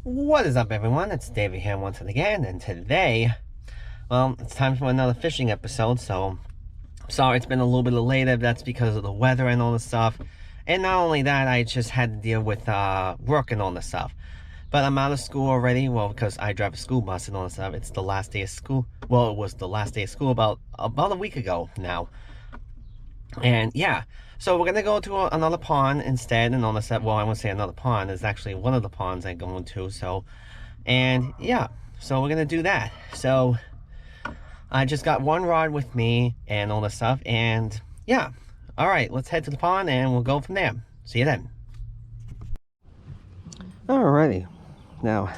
What is up, everyone? It's David here once again, and today, well, it's time for another fishing episode. So, sorry it's been a little bit later. That's because of the weather and all the stuff. And not only that, I just had to deal with work and all the stuff. But I'm out of school already. Well, because I drive a school bus and all the stuff. It's the last day of school. Well, it was the last day of school about a week ago now. And yeah, so we're gonna go to another pond instead and all the stuff. Well, I won't say another pond. It's actually one of the ponds I'm going to. So. And yeah, so we're gonna do that. So I just got one rod with me and all this stuff, and yeah. All right, let's head to the pond and we'll go from there. See you then. Alrighty, now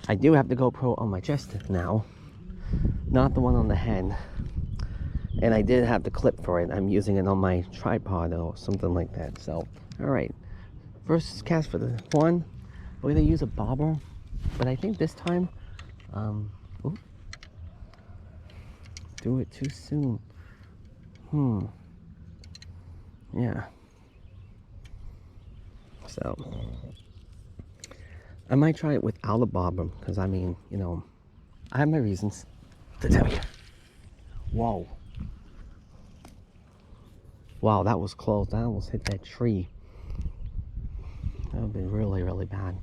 I do have the GoPro on my chest now, not the one on the head. And I did have the clip for it. I'm using it on my tripod or something like that. So, all right, first cast for the one. We're gonna use a bobber. But I think this time, do it too soon. Yeah. So, I might try it without a bobber, because I mean, you know, I have my reasons to tell you. Whoa. Wow, that was close. I almost hit that tree. That would have been really, really bad.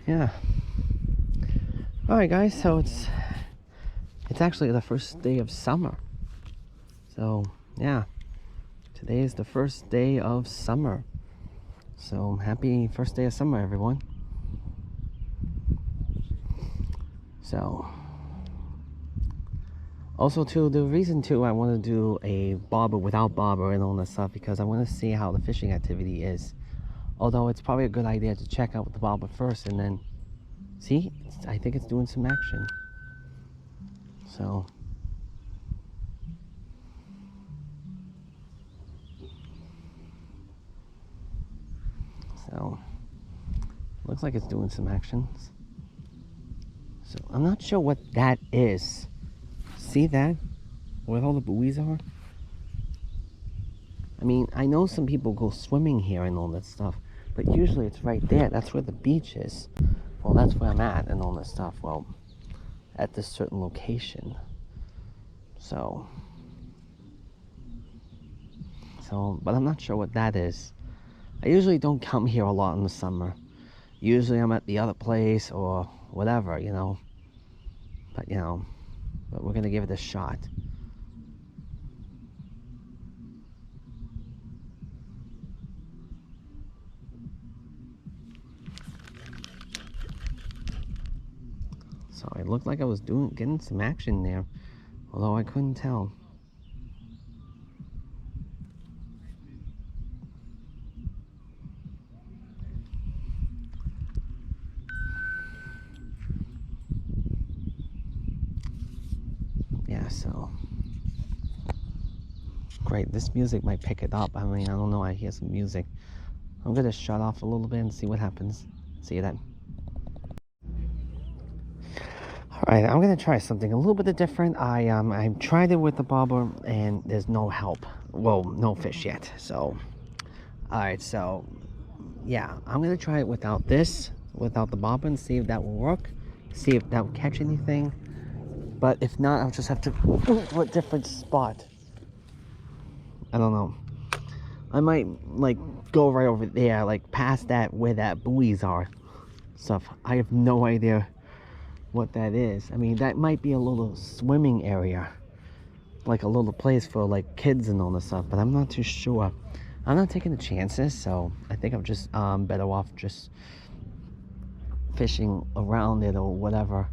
Yeah. All right, guys, so it's actually the first day of summer. So yeah, today is the first day of summer. So happy first day of summer, everyone. So also too, the reason too I want to do a bobber without bobber and all that stuff, because I want to see how the fishing activity is. Although it's probably a good idea to check out the bobber first and then see, I think it's doing some action. So looks like it's doing some actions. So I'm not sure what that is. See that? Where all the buoys are? I mean, I know some people go swimming here and all that stuff, but usually it's right there. That's where the beach is. Well, that's where I'm at and all that stuff. Well, at this certain location. So, but I'm not sure what that is. I usually don't come here a lot in the summer. Usually I'm at the other place or whatever, you know. But, you know, but we're going to give it a shot. So it looked like I was getting some action there, although I couldn't tell. Yeah, so great. This music might pick it up. I mean, I don't know. I hear some music. I'm gonna shut off a little bit and see what happens. See you then. Alright, I'm gonna try something a little bit different. I tried it with the bobber and there's no help. Well, no fish yet. So alright, so yeah, I'm gonna try it without this, without the bobber, and see if that will work. See if that will catch anything. But if not, I'll just have to go a different spot. I don't know. I might like go right over there, like past that where that buoys are. Stuff. I have no idea what that is. I mean, that might be a little swimming area, like a little place for like kids and all this stuff, but I'm not too sure. I'm not taking the chances, so I think I'm just better off just fishing around it or whatever,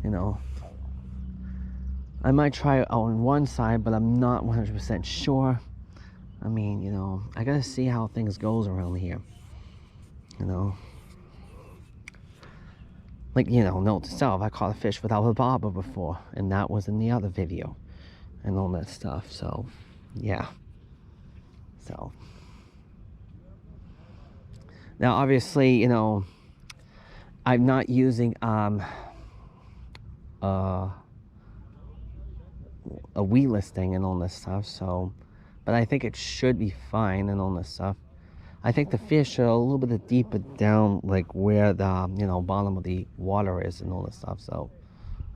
you know. I might try it on one side, but I'm not 100% sure. I mean, you know, I gotta see how things goes around here, you know. Like, you know, note to self, I caught a fish without a bobber before, and that was in the other video and all that stuff. So yeah, so now obviously, you know, I'm not using a weedless thing and all this stuff, so but I think it should be fine and all this stuff. I think the fish are a little bit deeper down, like where the bottom of the water is and all that stuff. So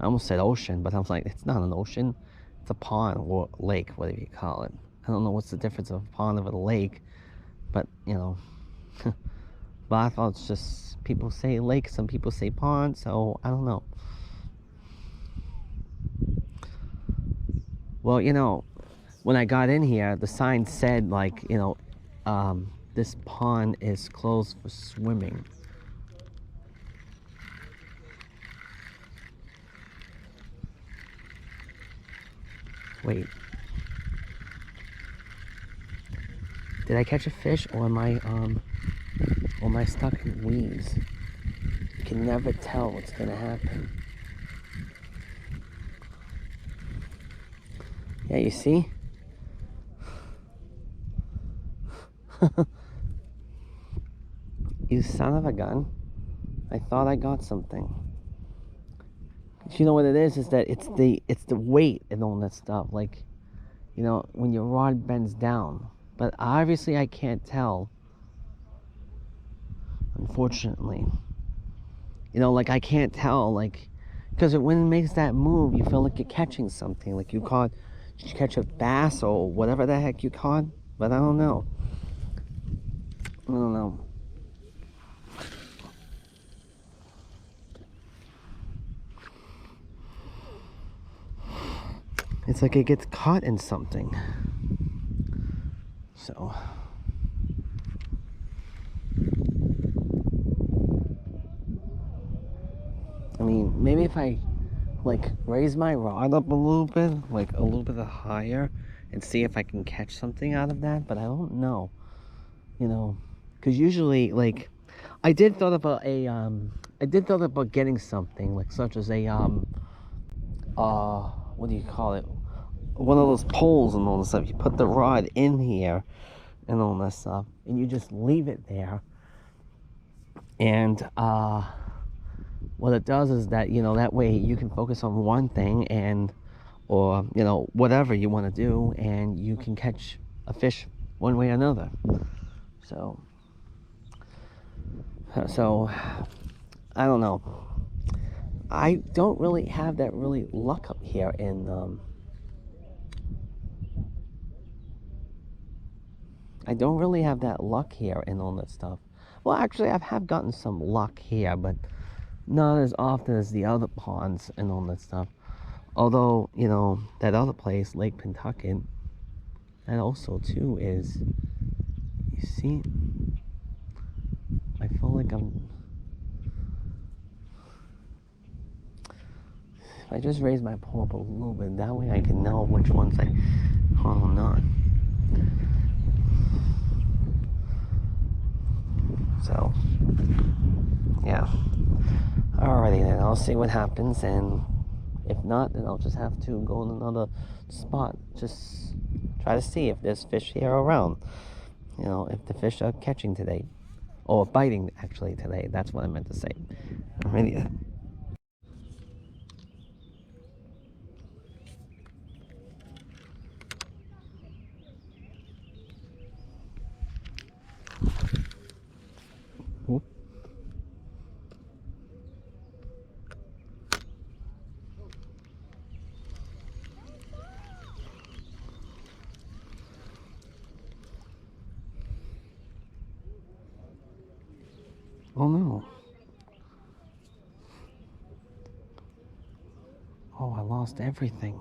I almost said ocean, but I was like, it's not an ocean, it's a pond or lake, whatever you call it. I don't know what's the difference of a pond of a lake, but but I thought it's just people say lake, some people say pond, so I don't know. Well, when I got in here, the sign said like, this pond is closed for swimming. Wait. Did I catch a fish or am I stuck in weeds? You can never tell what's gonna happen. Yeah, you see? You son of a gun. I thought I got something. You know what it is that it's the weight and all that stuff. Like, when your rod bends down. But obviously I can't tell. Unfortunately. Like I can't tell, like, because when it makes that move, you feel like you're catching something. Like did you catch a bass or whatever the heck you caught? But I don't know. I don't know. It's like it gets caught in something. So. I mean, maybe if I, like, raise my rod up a little bit, like a little bit higher, and see if I can catch something out of that, but I don't know. Because usually, like, I did thought about getting something, like, such as a, what do you call it? One of those poles and all this stuff. You put the rod in here and all that stuff, and you just leave it there. And, what it does is that, that way you can focus on one thing or, whatever you want to do, and you can catch a fish one way or another. So, I don't know. I don't really have that luck up here in, I don't really have that luck here and all that stuff. Well, actually, I have gotten some luck here, but not as often as the other ponds and all that stuff. Although, that other place, Lake Pentucket, that also, too, is, you see, I feel like if I just raise my pole up a little bit, that way I can know which ones I caught or not. So, yeah. Alrighty then, I'll see what happens, and if not, then I'll just have to go in another spot. Just try to see if there's fish here around. If the fish are catching today. Or biting, actually, today. That's what I meant to say. Alrighty then. Oh no. Oh, I lost everything.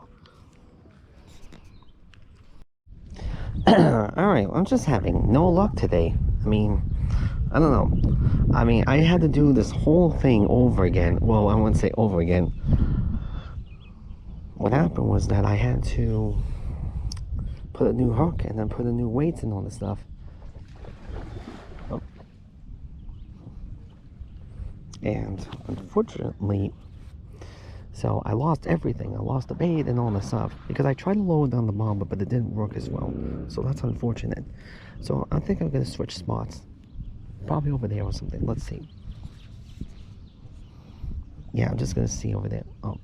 Alright, I'm just having no luck today. I mean, I don't know. I mean, I had to do this whole thing over again. Well, I wouldn't say over again. What happened was that I had to put a new hook and then put a new weights and all this stuff. And unfortunately, so I lost everything. I lost the bait and all this stuff because I tried to lower down the bobber, but it didn't work as well. So that's unfortunate. So I think I'm gonna switch spots, probably over there or something. Let's see. Yeah, I'm just gonna see over there. Oh,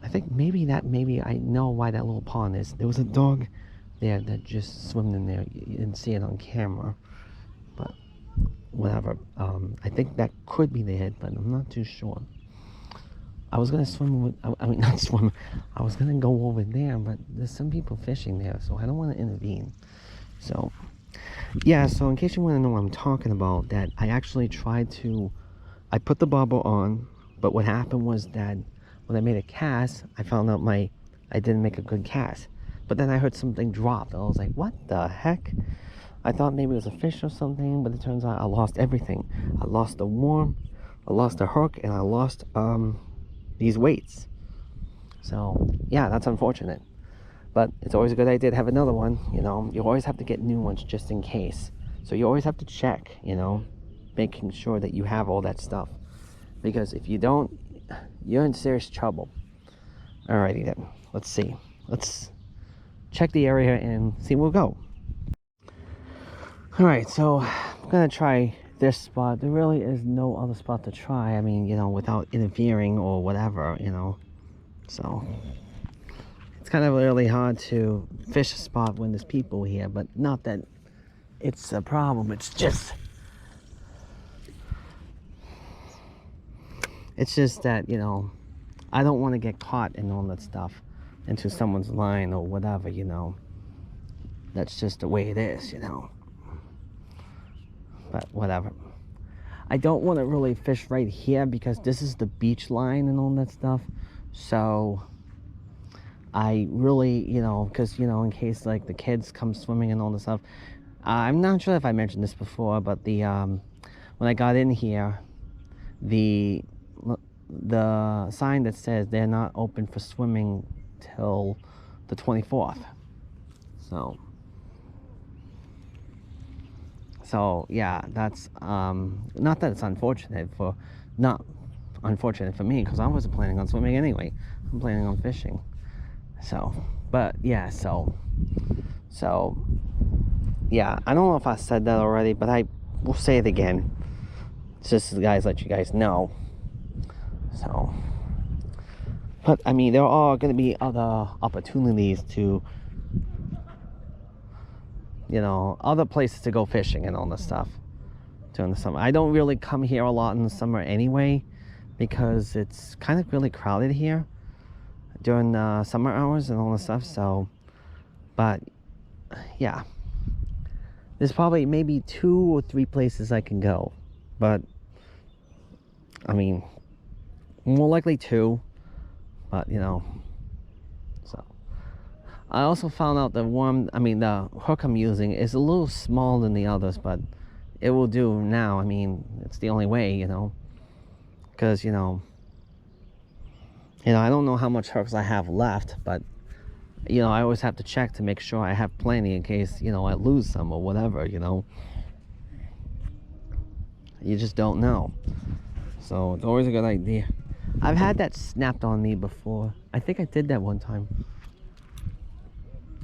I think maybe I know why that little pond is. There was a dog there that just swam in there. You didn't see it on camera. whatever. I think that could be the hit, but I'm not too sure. I was gonna swim with, I mean, not swim, I was gonna go over there, but there's some people fishing there, so I don't want to intervene. So, yeah, so in case you want to know what I'm talking about, that I actually tried to, I put the bobber on, but what happened was that when I made a cast, I found out I didn't make a good cast. But then I heard something drop, and I was like, what the heck? I thought maybe it was a fish or something, but it turns out I lost everything. I lost the worm, I lost the hook, and I lost these weights. So yeah, that's unfortunate. But it's always a good idea to have another one, you know. You always have to get new ones just in case. So you always have to check, you know, making sure that you have all that stuff. Because if you don't, you're in serious trouble. Alrighty then, let's see. Let's check the area and see where we'll go. Alright, so I'm gonna try this spot. There really is no other spot to try. I mean, you know, without interfering or whatever, you know. So it's kind of really hard to fish a spot when there's people here, but not that it's a problem. It's just that, you know, I don't want to get caught in all that stuff into someone's line or whatever, you know. That's just the way it is, you know. But whatever. I don't want to really fish right here because this is the beach line and all that stuff. So I really, you know, because, you know, in case like the kids come swimming and all this stuff. I'm not sure if I mentioned this before, but the when I got in here, the sign that says they're not open for swimming till the 24th. So yeah, that's not that it's unfortunate for me, because I wasn't planning on swimming anyway. I'm planning on fishing. So, but yeah, so yeah, I don't know if I said that already, but I will say it again, just so guys, let you guys know. So, but I mean, there are going to be other opportunities to, you know, other places to go fishing and all this stuff during the summer. I don't really come here a lot in the summer anyway, because it's kind of really crowded here during the summer hours and all this stuff. So, but yeah, there's probably maybe 2 or 3 places I can go, but I mean, more likely 2, but you know. So I also found out the hook I'm using is a little smaller than the others, but it will do now. I mean, it's the only way, you know, because you know, I don't know how much hooks I have left, but you know, I always have to check to make sure I have plenty in case, you know, I lose some or whatever, you know. You just don't know. So it's always a good idea. I've had that snapped on me before. I think I did that one time.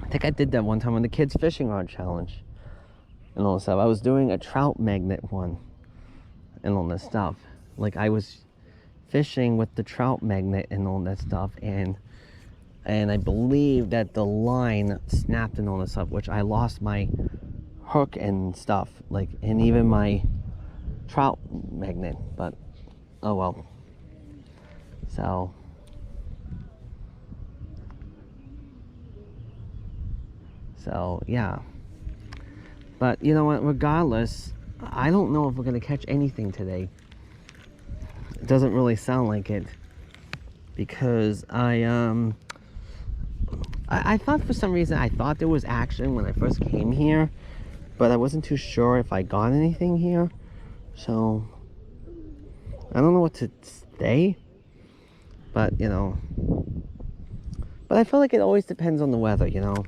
On the kids fishing rod challenge and all this stuff. I was doing a trout magnet one and all this stuff. Like, I was fishing with the trout magnet and all that stuff, and I believe that the line snapped and all this stuff, which I lost my hook and stuff, like, and even my trout magnet, but oh well. So yeah, but you know what, regardless, I don't know if we're gonna catch anything today. It doesn't really sound like it, because I thought, for some reason, I thought there was action when I first came here, but I wasn't too sure if I got anything here. So I don't know what to say, but you know, but I feel like it always depends on the weather, you know.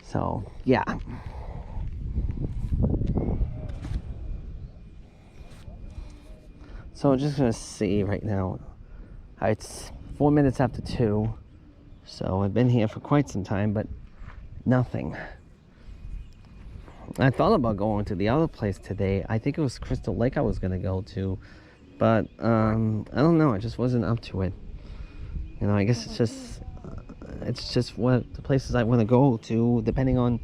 So yeah. So I'm just gonna see right now. It's 4 minutes after 2, so I've been here for quite some time, but nothing. I thought about going to the other place today. I think it was Crystal Lake I was gonna go to, but I don't know. I just wasn't up to it. You know, I guess it's just what the places I want to go to, depending on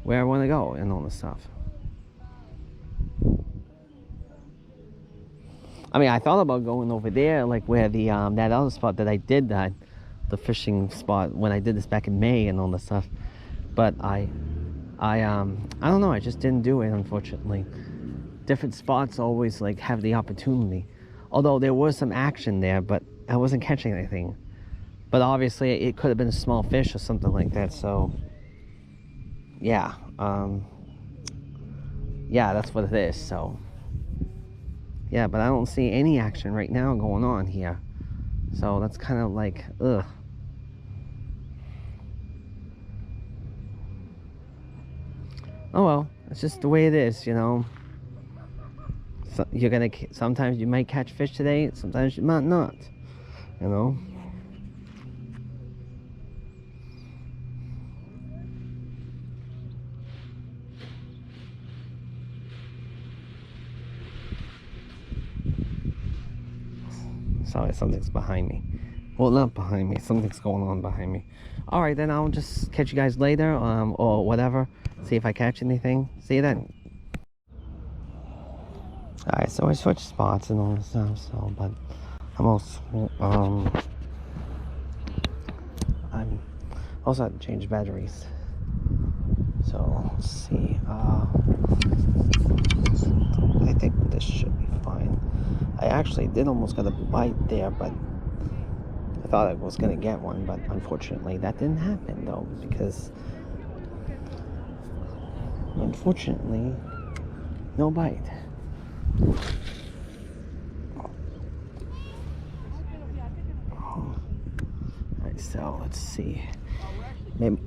where I want to go and all this stuff. I mean, I thought about going over there, like where the that other spot that I did that, the fishing spot when I did this back in May and all this stuff. But I don't know. I just didn't do it, unfortunately. Different spots always like have the opportunity. Although there was some action there, but I wasn't catching anything. But obviously, it could have been a small fish or something like that. So, yeah, yeah, that's what it is. So, yeah, but I don't see any action right now going on here. So that's kind of like, ugh. Oh well, it's just the way it is, you know. So sometimes you might catch fish today, sometimes you might not, you know. Sorry, something's behind me. Well, not behind me. Something's going on behind me. All right, then I'll just catch you guys later, or whatever. See if I catch anything. See you then. All right, so I switched spots and all this stuff. So, but I'm also had to change batteries. So let's see. I think this should be fine. I actually did almost get a bite there, but I thought I was gonna get one, but unfortunately that didn't happen though, because unfortunately no bite. Alright, so let's see. Maybe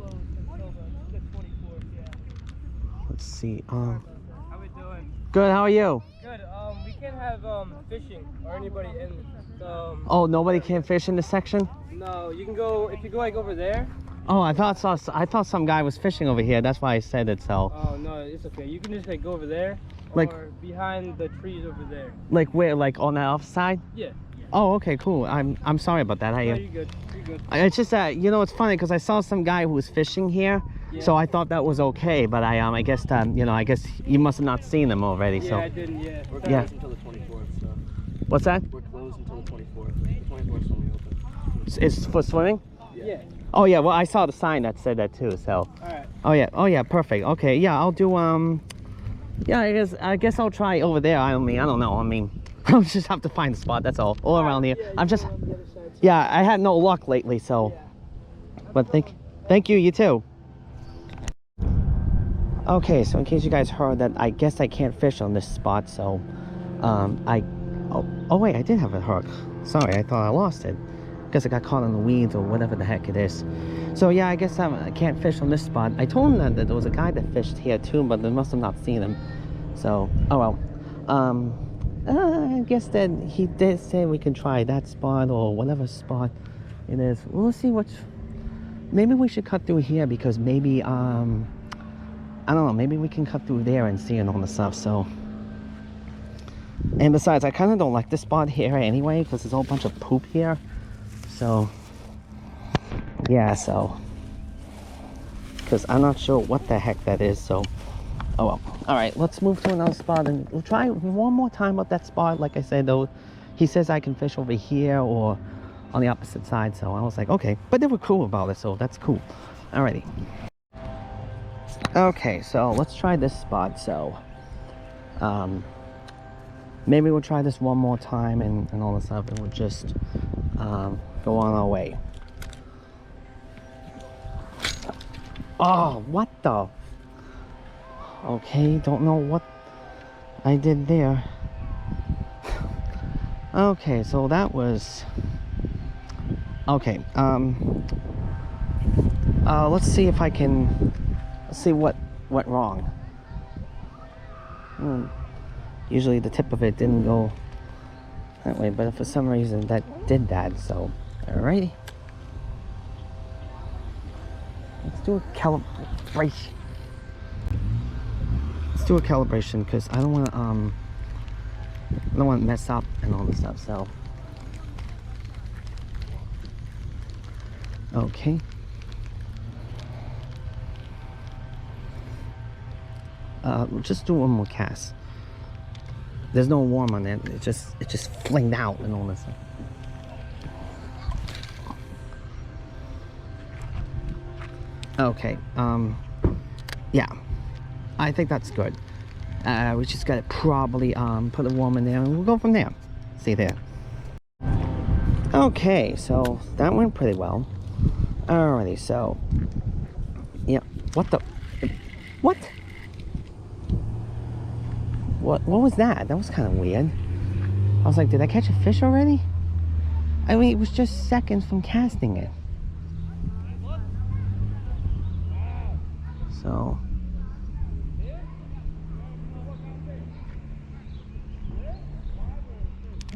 let's see. How we doing? Good, how are you? Good. We can't have fishing or anybody in the. Oh, nobody can fish in this section? No, you can go if you go like over there. Oh, I thought some guy was fishing over here. That's why I said it. So. Oh no, it's okay. You can just like go over there, like or behind the trees over there. Like where? Like on the other side? Yeah. Oh, okay, cool. I'm sorry about that. No, you're good. You're good. It's just that, you know, it's funny because I saw some guy who was fishing here, yeah. So I thought that was okay. But I guess you know, I guess you must have not seen them already. Yeah, so. I didn't. Yeah. We're closed until the 24th. So. What's that? We're closed until the 24th. The 24th is only open. It's for swimming? Yeah. Oh yeah. Well, I saw the sign that said that too. So. All right. Oh yeah. Oh yeah. Perfect. Okay. Yeah, I'll do yeah, I guess I'll try over there. I don't know. I mean, I'll just have to find a spot. That's all around here. Yeah, I'm just. yeah, I had no luck lately, so. Yeah. But thank you. You too. Okay, so in case you guys heard that, I guess I can't fish on this spot. So, oh wait, I did have a hook. Sorry, I thought I lost it. Guess I got caught in the weeds or whatever the heck it is. So yeah, I guess I can't fish on this spot. I told him that there was a guy that fished here too, but they must have not seen him. So, oh well. I guess that he did say we can try that spot or whatever spot it is. We'll see maybe we should cut through here because maybe, I don't know, maybe we can cut through there and see it on the stuff, so. And besides, I kind of don't like this spot here anyway because there's a whole bunch of poop here. So, yeah, so. Because I'm not sure what the heck that is, so. Oh well. Alright, let's move to another spot and we'll try one more time at that spot. Like I said, though, he says I can fish over here or on the opposite side, so I was like, okay. But they were cool about it, so that's cool. Alrighty. Okay, so let's try this spot. So, maybe we'll try this one more time and all this stuff, and we'll just go on our way. Oh, what the? Okay, don't know what I did there. Okay, so that was okay. Let's see if I can see what went wrong. Usually the tip of it didn't go that way, but for some reason that did that. So, alrighty. Let's do a calibration. let's do a calibration because I don't want to mess up and all this stuff. So okay. We'll just do one more cast. There's no warm on it. It just flinged out and all this stuff. Okay. Yeah, I think that's good. We just gotta probably put a worm in there and we'll go from there. See there. Okay, so that went pretty well. Alrighty, so yeah. What the? What? What was that? That was kind of weird. I was like, did I catch a fish already? I mean, it was just seconds from casting it. So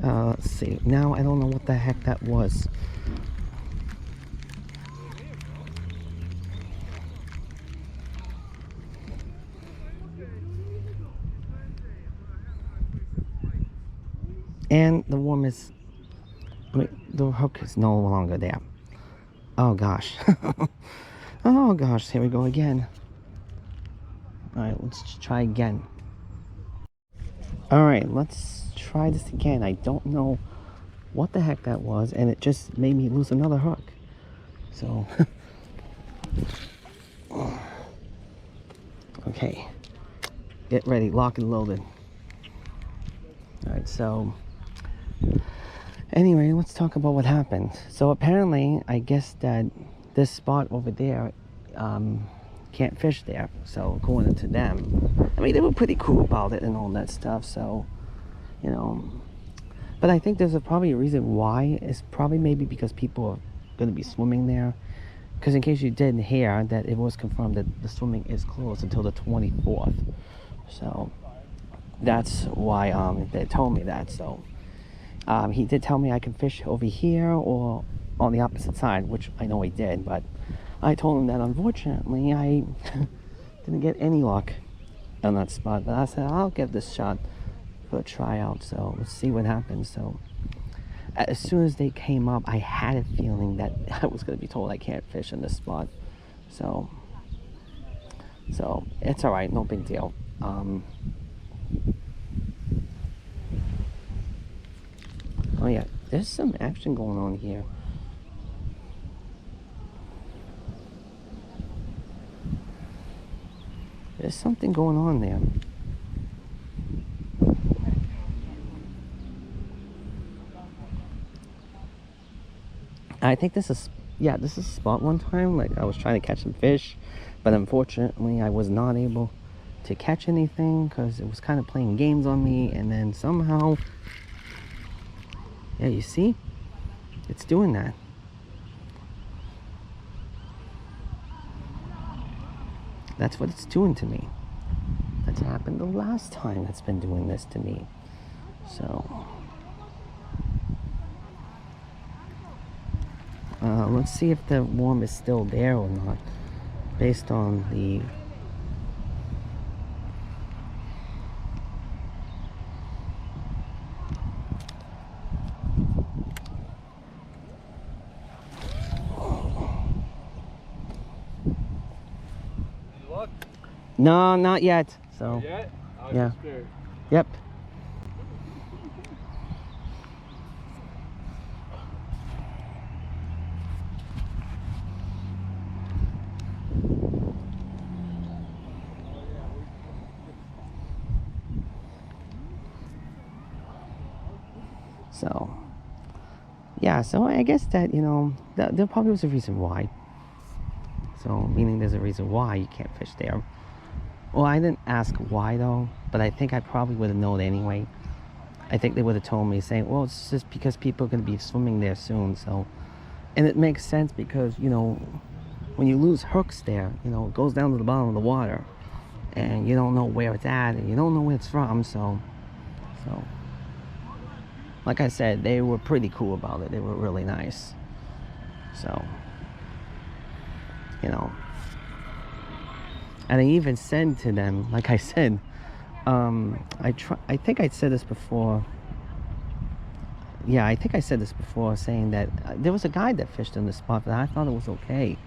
let's see. Now I don't know what the heck that was. And the worm is, the hook is no longer there. Oh gosh. Oh gosh, here we go again. Alright, let's just try again. Alright, let's try this again. I don't know what the heck that was, and it just made me lose another hook. So, okay. Get ready, lock and loaded. Alright, so anyway, let's talk about what happened. So apparently, I guess that this spot over there can't fish there. So according to them, I mean, they were pretty cool about it and all that stuff. So, you know, but I think there's probably a reason why. It's probably maybe because people are going to be swimming there. Because in case you didn't hear, that it was confirmed that the swimming is closed until the 24th. So that's why they told me that. So he did tell me I can fish over here or on the opposite side, which I know he did, but I told him that unfortunately I didn't get any luck on that spot. But I said I'll give this shot for a tryout, so let's see what happens. So as soon as they came up, I had a feeling that I was going to be told I can't fish in this spot. So it's all right, no big deal. Oh yeah, there's some action going on here. There's something going on there. I think this is, yeah, this is a spot one time. Like I was trying to catch some fish, but unfortunately I was not able to catch anything because it was kind of playing games on me. And then somehow, yeah, you see, it's doing that. That's what it's doing to me. That's happened the last time it's been doing this to me. So let's see if the worm is still there or not, based on the No, not yet. So Yet? yeah. Yep. So yeah, so I guess that, you know, there probably was a reason why. So meaning there's a reason why you can't fish there. Well, I didn't ask why though, but I think I probably would have known anyway. I think they would have told me, saying, well, it's just because people are going to be swimming there soon. So, and it makes sense because, you know, when you lose hooks there, you know, it goes down to the bottom of the water and you don't know where it's at and you don't know where it's from. So like I said, they were pretty cool about it. They were really nice. So, you know, and I even said to them, like I said, I think I said this before. Yeah, I think I said this before, saying that there was a guy that fished in this spot, but I thought it was okay.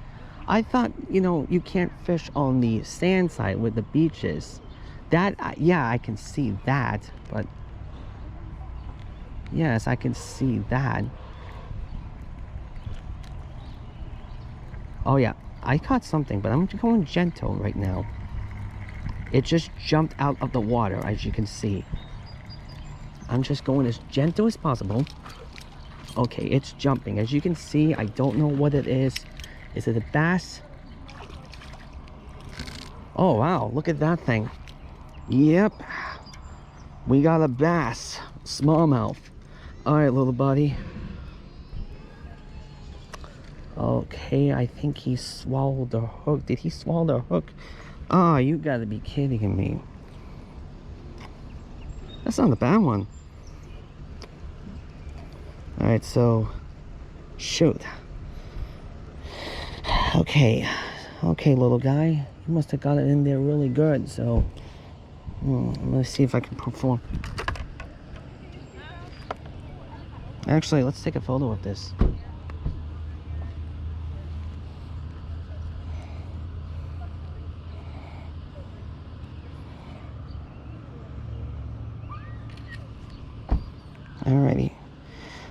I thought, you can't fish on the sand side with the beaches. That, yeah, I can see that, but yes, I can see that. Oh yeah, I caught something, but I'm going gentle right now. It just jumped out of the water, as you can see. I'm just going as gentle as possible. Okay, it's jumping. As you can see, I don't know what it is. Is it a bass? Oh, wow. Look at that thing. Yep. We got a bass. Smallmouth. All right, little buddy. Okay, I think he swallowed the hook. Did he swallow the hook? Oh, you gotta be kidding me. That's not a bad one. All right, so shoot. Okay, little guy, you must have got it in there really good. So let's see if I can perform. Actually, let's take a photo of this. Alrighty.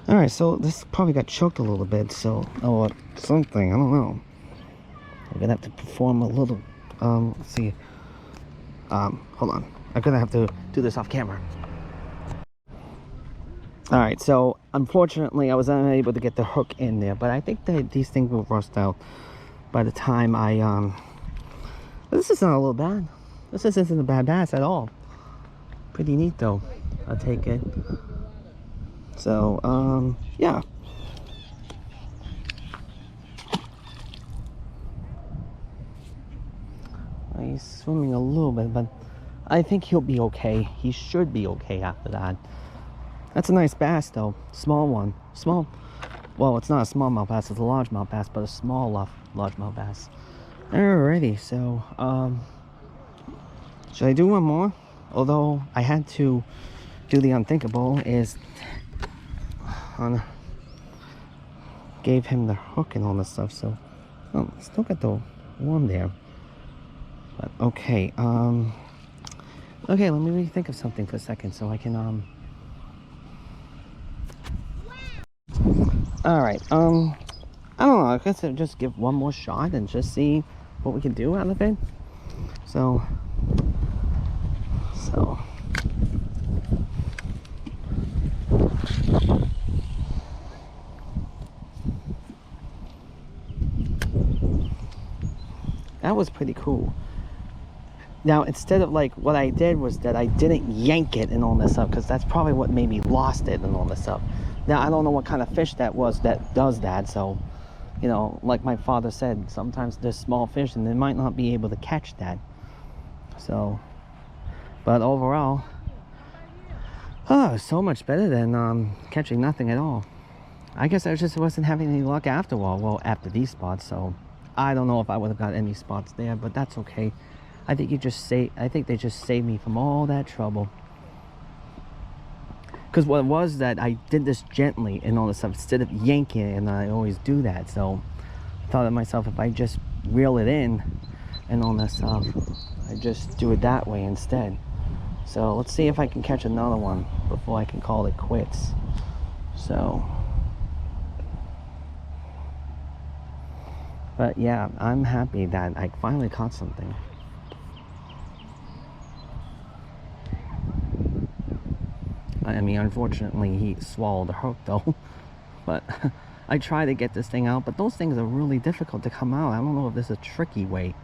Alright, so this probably got choked a little bit, so something, I don't know. We're gonna have to perform a little let's see. Hold on. I'm gonna have to do this off camera. Alright, so unfortunately I was unable to get the hook in there, but I think that these things will rust out by the time I this is not a little bad. This isn't a bad bass at all. Pretty neat though. I'll take it. So yeah. He's swimming a little bit, but I think he'll be okay. He should be okay after that. That's a nice bass though. Small one. Small. Well, it's not a smallmouth bass, it's a largemouth bass, but a small largemouth bass. Alrighty, so should I do one more? Although I had to do the unthinkable, is gave him the hook and all this stuff, so still got the worm there. But okay, okay, let me really think of something for a second so I can all right, I don't know, I guess I'll just give one more shot and just see what we can do out of it. So that was pretty cool. Now, instead of like, what I did was that I didn't yank it and all this stuff, because that's probably what made me lost it and all this stuff. Now, I don't know what kind of fish that was that does that, so, like my father said, sometimes there's small fish and they might not be able to catch that. So, but overall, so much better than catching nothing at all. I guess I just wasn't having any luck after all, well, after these spots, so I don't know if I would have got any spots there, but that's okay. I think they just saved me from all that trouble. Because what it was that I did this gently and all this stuff instead of yanking it, and I always do that. So I thought to myself, if I just reel it in and all that stuff, I just do it that way instead. So let's see if I can catch another one before I can call it quits. So, but yeah, I'm happy that I finally caught something. I mean, unfortunately, he swallowed the hook though. But I try to get this thing out, but those things are really difficult to come out. I don't know if this is a tricky way,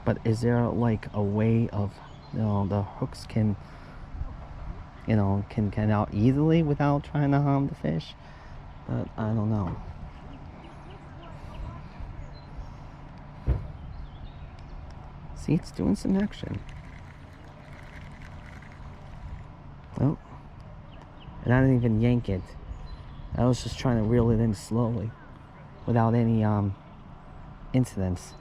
but is there like a way of, the hooks can get out easily without trying to harm the fish? But I don't know. See, it's doing some action. Oh. And I didn't even yank it. I was just trying to reel it in slowly without any incidents.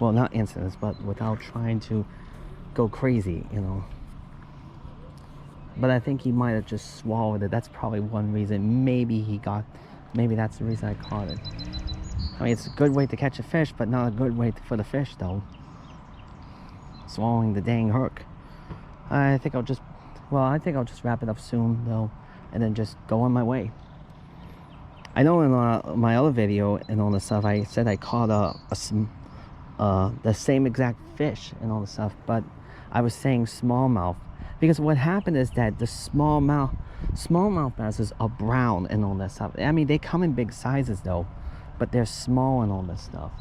well, not incidents, but without trying to go crazy, you know. But I think he might have just swallowed it. That's probably one reason. Maybe that's the reason I caught it. I mean, it's a good way to catch a fish, but not a good way for the fish, though. Swallowing the dang hook. I think I'll just wrap it up soon, though, and then just go on my way. I know in my other video and all the stuff, I said I caught the same exact fish and all the stuff, but I was saying smallmouth. Because what happened is that the smallmouth basses are brown and all that stuff. I mean, they come in big sizes though, but they're small and all this stuff.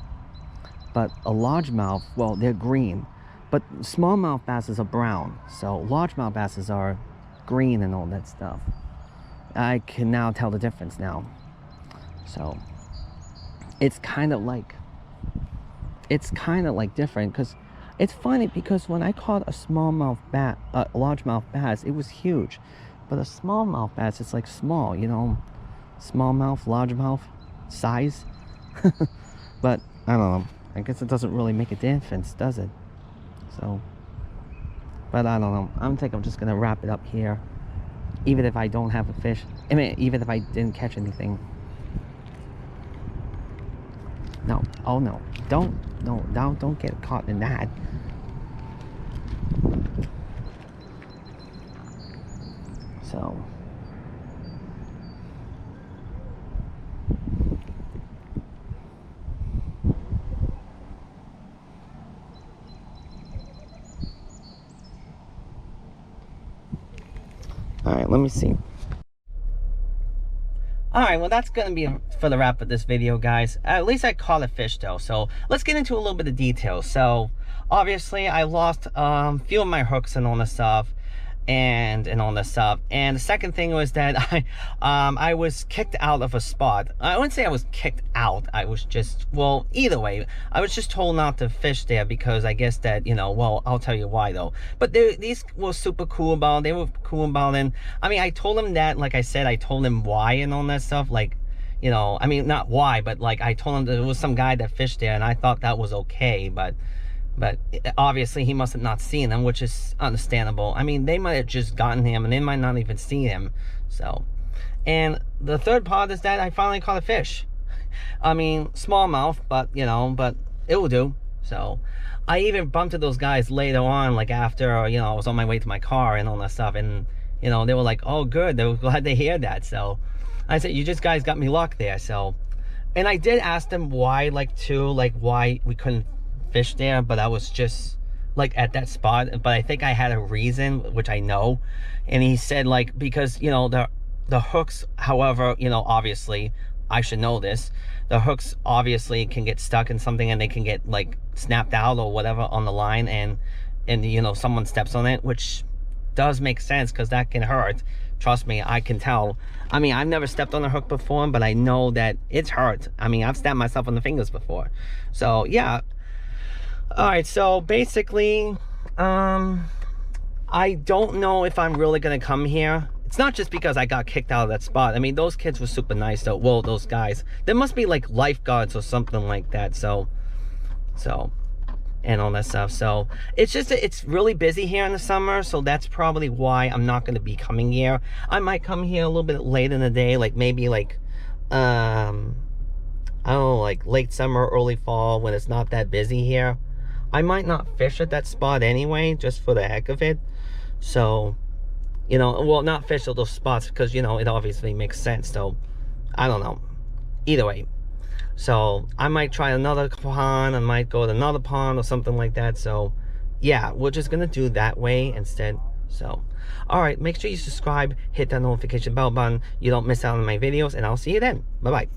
But a largemouth, well, they're green. But smallmouth basses are brown. So largemouth basses are green and all that stuff. I can now tell the difference now. So it's kind of like different, because it's funny, because when I caught a largemouth bass, it was huge. But a smallmouth bass, it's like small, you know, smallmouth, largemouth size. But I don't know. I guess it doesn't really make a difference, does it? So, but I don't know. I think I'm just gonna wrap it up here, even if I don't have a fish. I mean, even if I didn't catch anything. No, oh no, don't get caught in that. So, all right, let me see. Alright, well, that's gonna be for the wrap of this video, guys. At least I caught a fish though, so let's get into a little bit of detail. So obviously I lost a few of my hooks and all this stuff, and all this stuff. And the second thing was that I was kicked out of a spot. I wouldn't say I was kicked out. I was just, well, either way, I was just told not to fish there, because I guess that, you know, well, I'll tell you why though. But these were super cool about it. They were cool about it. And I mean, I told them that, like I said, I told them why and all that stuff. Like, you know, I mean, not why, but like I told them there was some guy that fished there, and I thought that was okay. But obviously he must have not seen them, which is understandable. I mean, they might have just gotten him, and they might not even see him. So, and the third part is that I finally caught a fish. I mean, smallmouth, but you know, but it will do. So I even bumped into those guys later on, like after, you know, I was on my way to my car and all that stuff, and you know, they were like, oh good, they were glad to hear that. So I said, you just guys got me luck there. So, and I did ask them why, like why we couldn't fish there, but I was just like at that spot. But I think I had a reason, which I know. And he said, like, because, you know, the hooks, however, you know, obviously I should know this, the hooks obviously can get stuck in something, and they can get like snapped out or whatever on the line, and you know, someone steps on it, which does make sense, because that can hurt. Trust me, I can tell. I mean, I've never stepped on a hook before, but I know that it's hurt. I mean, I've stabbed myself on the fingers before. So yeah. All right, so basically, I don't know if I'm really gonna come here. It's not just because I got kicked out of that spot. I mean, those kids were super nice though. Well, those guys. There must be like lifeguards or something like that. So, and all that stuff. So it's just, it's really busy here in the summer. So that's probably why I'm not gonna be coming here. I might come here a little bit late in the day, like maybe like, I don't know, like late summer, early fall, when it's not that busy here. I might not fish at that spot anyway, just for the heck of it. So, you know, well, not fish at those spots, because, you know, it obviously makes sense. So, I don't know. Either way. So, I might try another pond. I might go to another pond or something like that. So, yeah, we're just going to do that way instead. So, all right, make sure you subscribe, hit that notification bell button. You don't miss out on my videos, and I'll see you then. Bye-bye.